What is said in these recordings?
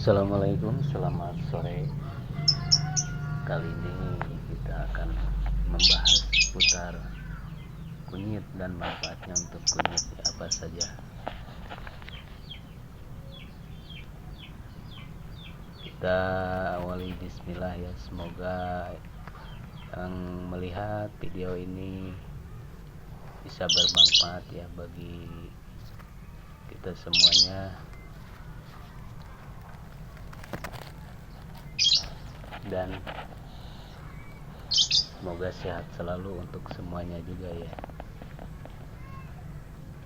Assalamualaikum, selamat sore. Kali ini kita akan membahas seputar kunyit dan manfaatnya untuk kunyit apa saja. Kita awali bismillah ya, semoga yang melihat video ini bisa bermanfaat ya bagi kita semuanya, dan semoga sehat selalu untuk semuanya juga ya.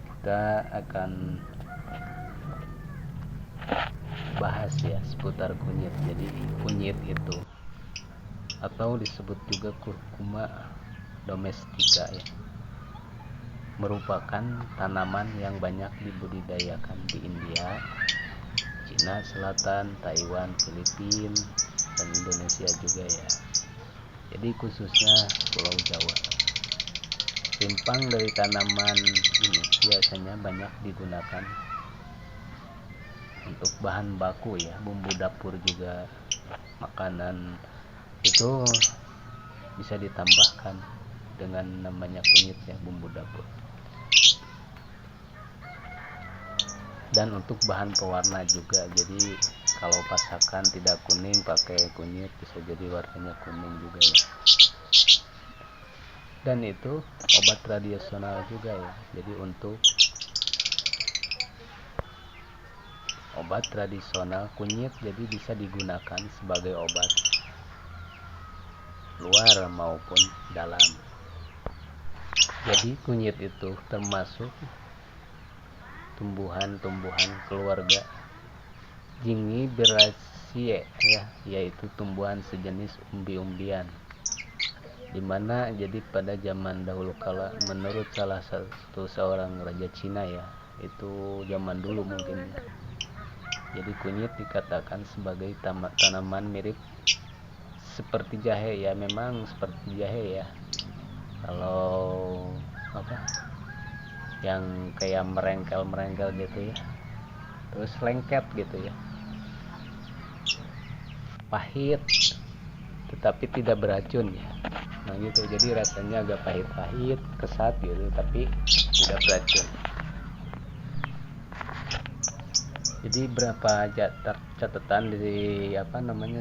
Kita akan bahas ya seputar kunyit. Jadi kunyit itu atau disebut juga curcuma domestica ya, merupakan tanaman yang banyak dibudidayakan di India, Cina Selatan, Taiwan, Filipina, dan Indonesia juga ya. Jadi khususnya Pulau Jawa. Rimpang dari tanaman ini biasanya banyak digunakan untuk bahan baku ya, bumbu dapur juga, makanan itu bisa ditambahkan dengan namanya kunyit ya, bumbu dapur. Dan untuk bahan pewarna juga, jadi kalau masakan tidak kuning pakai kunyit bisa jadi warnanya kuning juga ya. Dan itu obat tradisional juga ya, jadi untuk obat tradisional kunyit jadi bisa digunakan sebagai obat luar maupun dalam. Jadi kunyit itu termasuk tumbuhan-tumbuhan keluarga Zingiberaceae ya, yaitu tumbuhan sejenis umbi-umbian, dimana jadi pada zaman dahulu kala menurut salah satu seorang raja Cina ya, itu zaman dulu mungkin, jadi kunyit dikatakan sebagai tanaman mirip seperti jahe ya, memang seperti jahe ya, kalau yang kayak merengkel gitu ya, terus lengket gitu ya, pahit tetapi tidak beracun ya, nah gitu, jadi rasanya agak pahit-pahit, kesat gitu, tapi tidak beracun. Jadi berapa catatan dari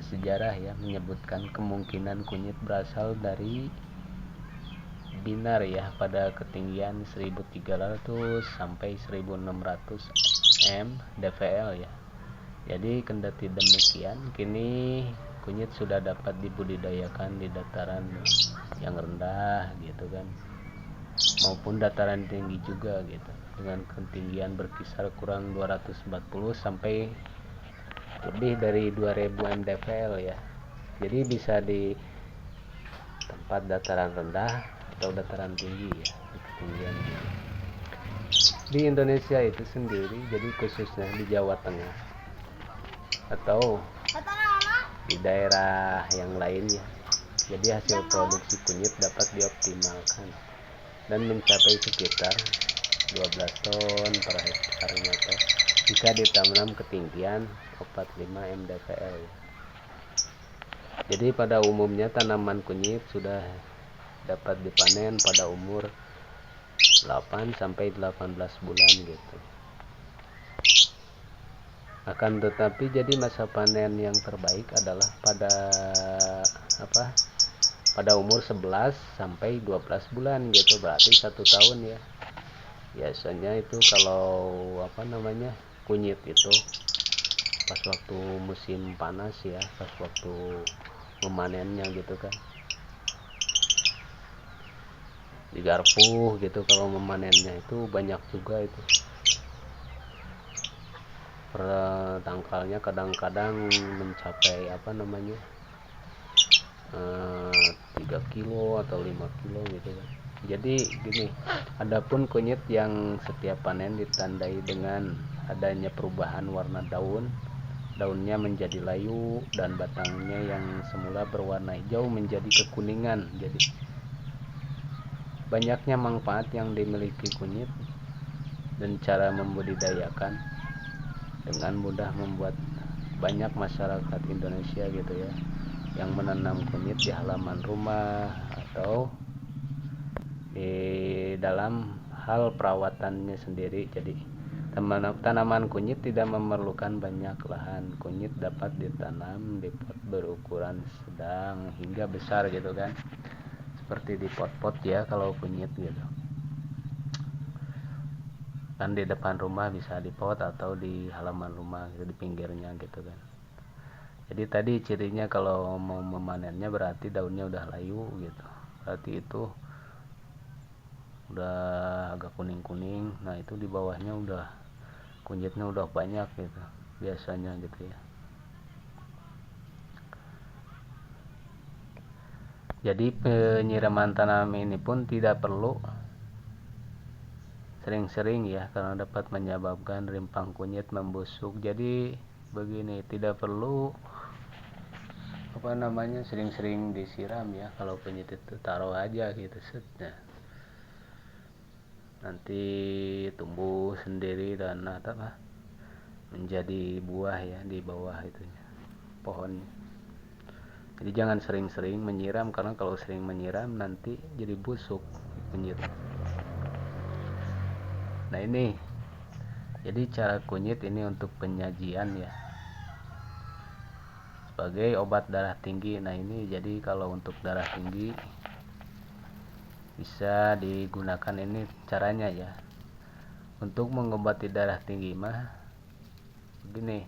sejarah ya menyebutkan kemungkinan kunyit berasal dari Binar ya, pada ketinggian 1300 sampai 1600 mdvl ya. Jadi kendati demikian, kini kunyit sudah dapat dibudidayakan di dataran yang rendah gitu kan, maupun dataran tinggi juga gitu, dengan ketinggian berkisar kurang 240 sampai lebih dari 2000 mdvl ya. Jadi bisa di tempat dataran rendah atau dataran tinggi ya, ketinggian di Indonesia itu sendiri, jadi khususnya di Jawa Tengah atau di daerah yang lainnya, jadi hasil produksi kunyit dapat dioptimalkan dan mencapai sekitar 12 ton per hektarnya jika ditanam ketinggian 45 mdvl. Jadi pada umumnya tanaman kunyit sudah dapat dipanen pada umur 8 sampai 18 bulan gitu. Akan tetapi jadi masa panen yang terbaik adalah pada umur 11 sampai 12 bulan gitu, berarti 1 tahun ya. Biasanya itu kalau kunyit itu pas waktu musim panas ya, pas waktu memanennya gitu kan, digarpu gitu, kalau memanennya itu banyak juga itu per tangkalnya, kadang-kadang mencapai 3 kilo atau 5 kilo gitu kan. Jadi gini, adapun kunyit yang setiap panen ditandai dengan adanya perubahan warna daunnya menjadi layu dan batangnya yang semula berwarna hijau menjadi kekuningan. Jadi banyaknya manfaat yang dimiliki kunyit, dan cara membudidayakan dengan mudah membuat banyak masyarakat Indonesia gitu ya yang menanam kunyit di halaman rumah atau di dalam hal perawatannya sendiri. Jadi tanaman kunyit tidak memerlukan banyak lahan. Kunyit dapat ditanam di pot berukuran sedang hingga besar gitu kan, seperti di pot-pot ya kalau kunyit gitu kan, di depan rumah bisa di pot atau di halaman rumah gitu, di pinggirnya gitu kan. Jadi tadi cirinya kalau mau memanennya berarti daunnya udah layu gitu, berarti itu udah agak kuning-kuning. Nah itu di bawahnya udah kunyitnya udah banyak gitu biasanya gitu ya. Jadi penyiraman tanam ini pun tidak perlu sering-sering ya, karena dapat menyebabkan rimpang kunyit membusuk. Jadi begini, tidak perlu sering-sering disiram ya. Kalau kunyit itu taruh aja gitu setnya, nanti tumbuh sendiri dan menjadi buah ya di bawah itunya pohonnya. Jadi jangan sering-sering menyiram, karena kalau sering menyiram nanti jadi busuk kunyit. Nah ini jadi cara kunyit ini untuk penyajian ya, sebagai obat darah tinggi. Nah ini jadi kalau untuk darah tinggi bisa digunakan ini caranya ya. Untuk mengobati darah tinggi mah begini,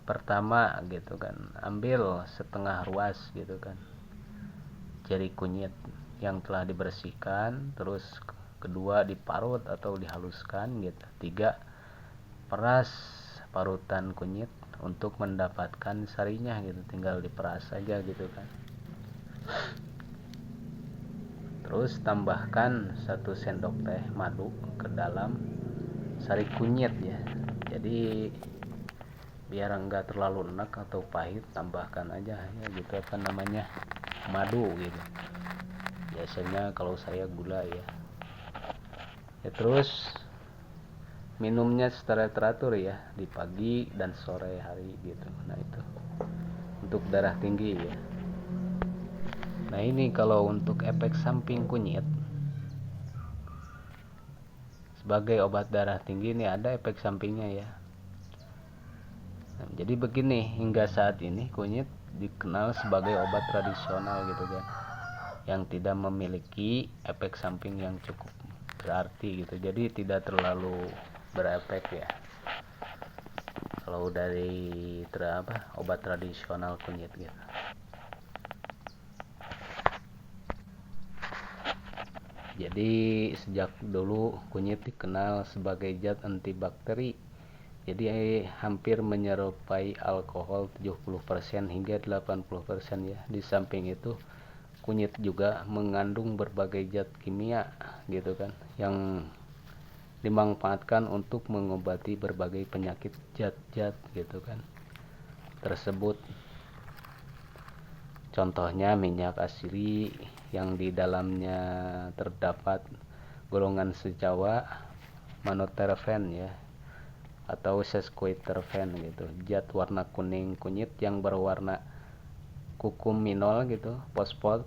pertama gitu kan, ambil setengah ruas gitu kan jari kunyit yang telah dibersihkan, terus kedua diparut atau dihaluskan gitu, tiga peras parutan kunyit untuk mendapatkan sarinya gitu, tinggal diperas saja gitu kan. Terus tambahkan 1 sendok teh madu ke dalam sari kunyit ya. Jadi biar enggak terlalu enak atau pahit, tambahkan aja ya gitu madu gitu. Biasanya kalau saya gula ya. Terus minumnya secara teratur ya, di pagi dan sore hari gitu. Nah itu untuk darah tinggi ya. Nah ini kalau untuk efek samping kunyit sebagai obat darah tinggi, ini ada efek sampingnya ya. Nah, jadi begini, hingga saat ini kunyit dikenal sebagai obat tradisional gitu kan, yang tidak memiliki efek samping yang cukup berarti gitu. Jadi tidak terlalu berefek ya kalau dari obat tradisional kunyit gitu. Jadi sejak dulu kunyit dikenal sebagai zat antibakteri. Jadi hampir menyerupai alkohol 70% hingga 80% ya. Di samping itu kunyit juga mengandung berbagai zat kimia gitu kan, yang dimanfaatkan untuk mengobati berbagai penyakit zat-zat gitu kan tersebut. Contohnya minyak asiri yang di dalamnya terdapat golongan senyawa monoterfen ya, atau sesquiterfen gitu, zat warna kuning kunyit yang berwarna kukuminol gitu, fosfat,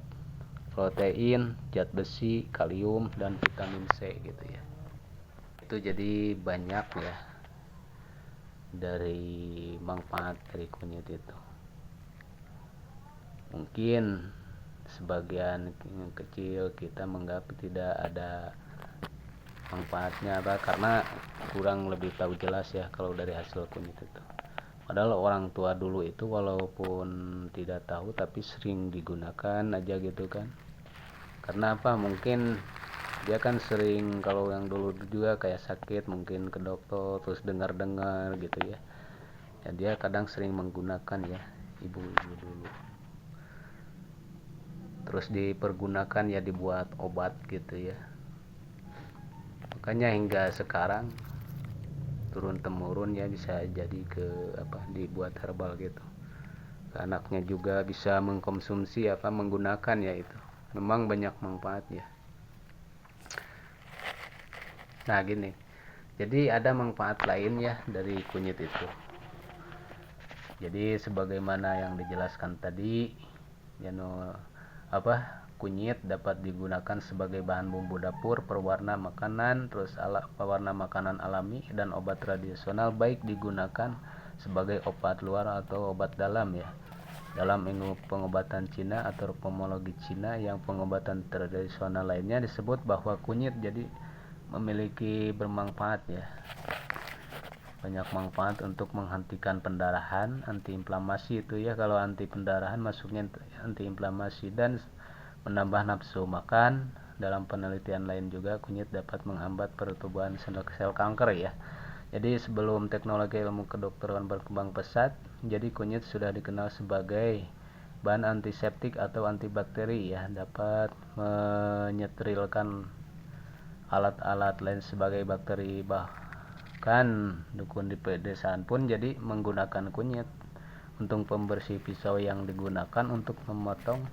protein, zat besi, kalium, dan vitamin C gitu ya. Itu jadi banyak ya dari manfaat dari kunyit itu. Mungkin sebagian kecil kita menganggap tidak ada manfaatnya karena kurang lebih tahu jelas ya kalau dari hasil kunyit itu. Padahal orang tua dulu itu walaupun tidak tahu tapi sering digunakan aja gitu kan. Karena mungkin dia kan sering, kalau yang dulu juga kayak sakit mungkin ke dokter terus dengar-dengar gitu ya. Ya dia kadang sering menggunakan ya, ibu-ibu dulu. Terus dipergunakan ya dibuat obat gitu ya. Makanya hingga sekarang turun temurun ya bisa jadi dibuat herbal gitu. Anaknya juga bisa mengkonsumsi menggunakan ya itu. Memang banyak manfaatnya. Nah gini. Jadi ada manfaat lain ya dari kunyit itu. Jadi sebagaimana yang dijelaskan tadi, kunyit dapat digunakan sebagai bahan bumbu dapur, pewarna makanan, terus pewarna makanan alami dan obat tradisional, baik digunakan sebagai obat luar atau obat dalam ya. Dalam ilmu pengobatan Cina atau pomologi Cina yang pengobatan tradisional lainnya disebut bahwa kunyit jadi memiliki bermanfaat ya. Banyak manfaat untuk menghentikan pendarahan, antiinflamasi itu ya, kalau anti pendarahan masuknya antiinflamasi, dan menambah nafsu makan. Dalam penelitian lain juga kunyit dapat menghambat pertumbuhan sel kanker ya. Jadi sebelum teknologi ilmu kedokteran berkembang pesat, jadi kunyit sudah dikenal sebagai bahan antiseptik atau antibakteri ya, dapat menyetrilkan alat-alat lain sebagai bakteri. Bahkan dukun di pedesaan pun jadi menggunakan kunyit untuk pembersih pisau yang digunakan untuk memotong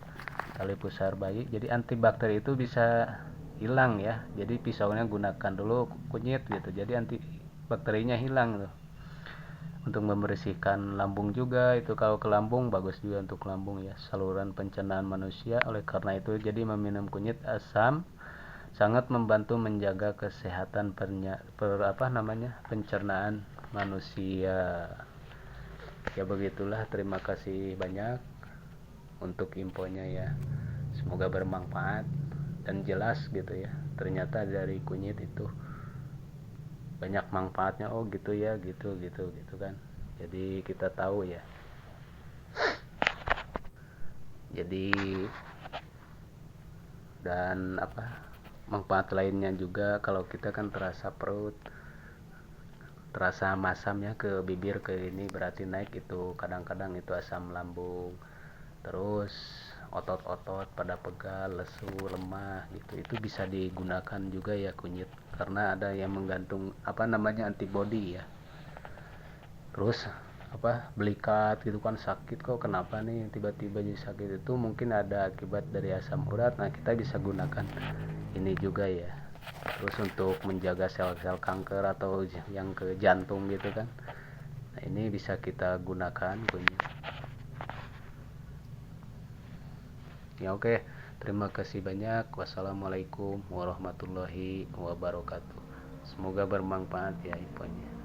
tali pusar bayi. Jadi antibakteri itu bisa hilang ya. Jadi pisaunya gunakan dulu kunyit gitu. Jadi antibakterinya hilang tuh. Untuk membersihkan lambung juga itu, kalau ke lambung bagus juga untuk lambung ya, saluran pencernaan manusia. Oleh karena itu jadi meminum kunyit asam sangat membantu menjaga kesehatan pencernaan manusia. Ya begitulah, terima kasih banyak untuk infonya ya. Semoga bermanfaat dan jelas gitu ya. Ternyata dari kunyit itu banyak manfaatnya. Oh gitu ya, gitu kan. Jadi kita tahu ya. Jadi dan manfaat lainnya juga, kalau kita kan terasa perut, terasa masamnya ke bibir, ke ini berarti naik itu, kadang-kadang itu asam lambung. Terus otot-otot pada pegal, lesu, lemah gitu, itu bisa digunakan juga ya kunyit, karena ada yang menggantung antibody ya. Terus belikat gitu kan, sakit kok, kenapa nih tiba-tiba jadi sakit, itu mungkin ada akibat dari asam urat. Nah kita bisa gunakan ini juga ya. Terus untuk menjaga sel-sel kanker atau yang ke jantung gitu kan, nah ini bisa kita gunakan kunyit ya. Oke, terima kasih banyak. Wassalamualaikum warahmatullahi wabarakatuh. Semoga bermanfaat ya infonya.